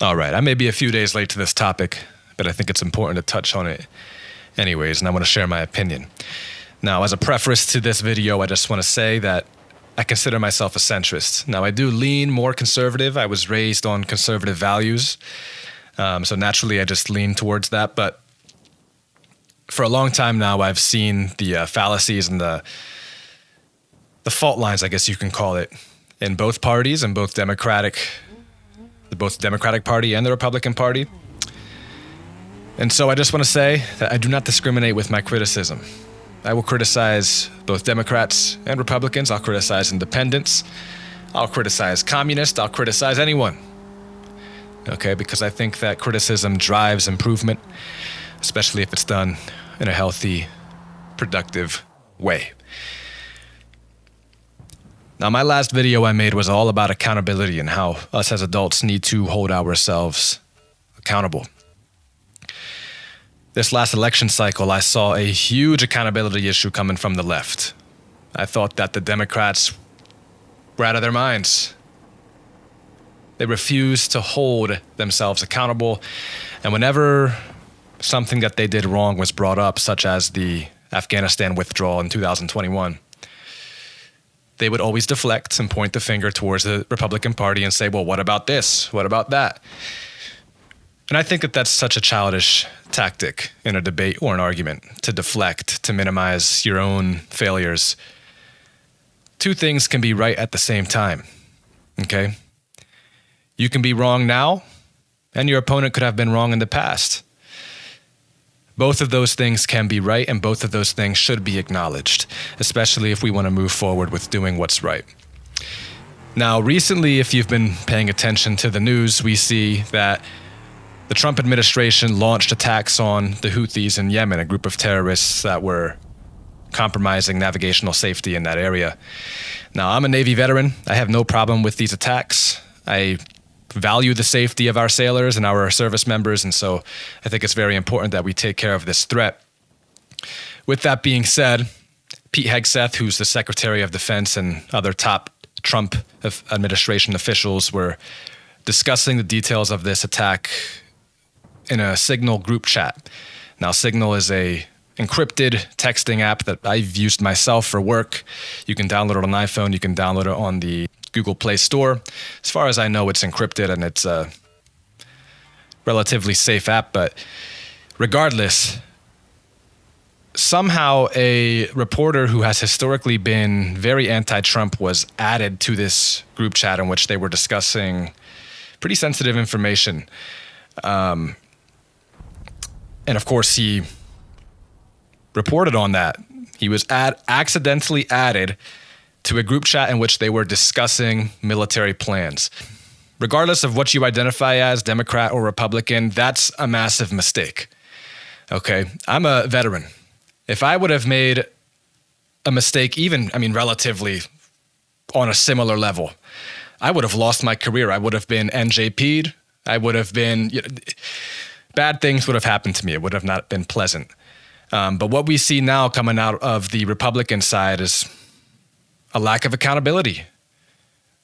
All right, I may be a few days late to this topic, but I think it's important to touch on it anyways, and I want to share my opinion. Now, as a preface to this video, I just want to say that I consider myself a centrist. Now, I do lean more conservative. I was raised on conservative values, so naturally I just lean towards that. But for a long time now, I've seen the fallacies and the fault lines, I guess you can call it, in both parties, in both the Democratic Party and the Republican Party. And so I just want to say that I do not discriminate with my criticism. I will criticize both Democrats and Republicans. I'll criticize independents. I'll criticize communists. I'll criticize anyone. Okay, because I think that criticism drives improvement, especially if it's done in a healthy, productive way. Now, my last video I made was all about accountability and how us as adults need to hold ourselves accountable. This last election cycle, I saw a huge accountability issue coming from the left. I thought that the Democrats were out of their minds. They refused to hold themselves accountable. And whenever something that they did wrong was brought up, such as the Afghanistan withdrawal in 2021, they would always deflect and point the finger towards the Republican Party and say, well, what about this? What about that? And I think that that's such a childish tactic in a debate or an argument, to deflect, to minimize your own failures. Two things can be right at the same time, okay? You can be wrong now, and your opponent could have been wrong in the past. Both of those things can be right, and both of those things should be acknowledged, especially if we want to move forward with doing what's right. Now, recently, if you've been paying attention to the news, we see that the Trump administration launched attacks on the Houthis in Yemen, a group of terrorists that were compromising navigational safety in that area. Now, I'm a Navy veteran. I have no problem with these attacks. I value the safety of our sailors and our service members, and so I think it's very important that we take care of this threat. With that being said, Pete Hegseth, who's the Secretary of Defense, and other top Trump administration officials were discussing the details of this attack in a Signal group chat. Now, Signal is a encrypted texting app that I've used myself for work. You can download it on an iPhone. You can download it on the Google Play Store. As far as I know, it's encrypted and it's a relatively safe app. But regardless, somehow a reporter who has historically been very anti-Trump was added to this group chat in which they were discussing pretty sensitive information. And of course, he reported on that. He was accidentally added to a group chat in which they were discussing military plans. Regardless of what you identify as, Democrat or Republican, that's a massive mistake. Okay, I'm a veteran. If I would have made a mistake, relatively on a similar level, I would have lost my career. I would have been NJP'd. I would have been... bad things would have happened to me. It would have not been pleasant. But what we see now coming out of the Republican side is a lack of accountability.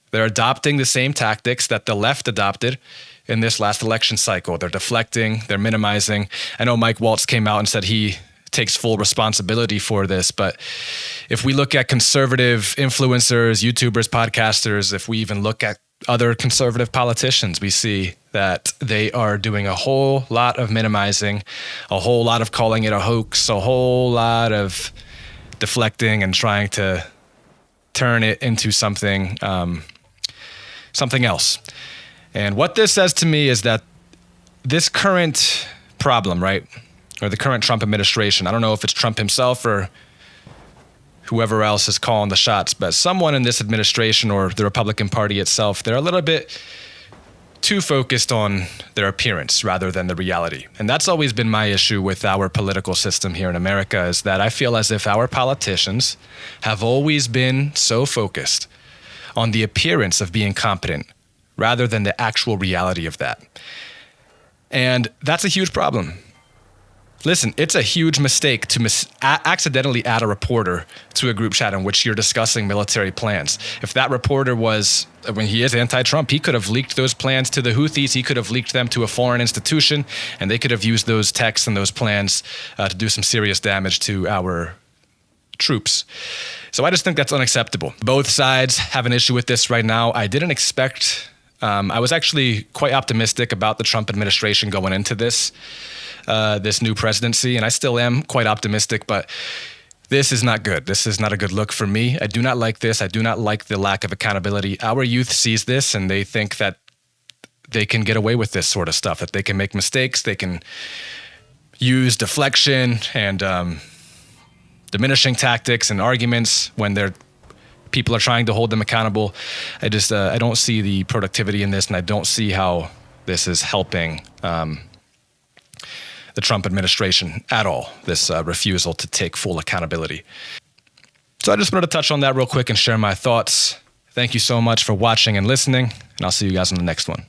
They're adopting the same tactics that the left adopted in this last election cycle. They're deflecting, they're minimizing. I know Mike Waltz came out and said he takes full responsibility for this, but if we look at conservative influencers, YouTubers, podcasters, if we even look at other conservative politicians, we see that they are doing a whole lot of minimizing, a whole lot of calling it a hoax, a whole lot of deflecting and trying to turn it into something else. And what this says to me is that this current problem, right, or the current Trump administration, I don't know if it's Trump himself or whoever else is calling the shots, but someone in this administration or the Republican Party itself, they're a little bit too focused on their appearance rather than the reality. And that's always been my issue with our political system here in America, is that I feel as if our politicians have always been so focused on the appearance of being competent rather than the actual reality of that. And that's a huge problem. Listen, it's a huge mistake to accidentally add a reporter to a group chat in which you're discussing military plans. If that reporter was, when he is anti-Trump, he could have leaked those plans to the Houthis. He could have leaked them to a foreign institution, and they could have used those texts and those plans to do some serious damage to our troops. So I just think that's unacceptable. Both sides have an issue with this right now. I didn't expect, I was actually quite optimistic about the Trump administration going into this new presidency, and I still am quite optimistic, but this is not good. This is not a good look for me. I do not like this. I do not like the lack of accountability. Our youth sees this and they think that they can get away with this sort of stuff, that they can make mistakes, they can use deflection and diminishing tactics and arguments when people are trying to hold them accountable. I don't see the productivity in this, and I don't see how this is helping the Trump administration at all, this refusal to take full accountability. So I just wanted to touch on that real quick and share my thoughts. Thank you so much for watching and listening, and I'll see you guys in the next one.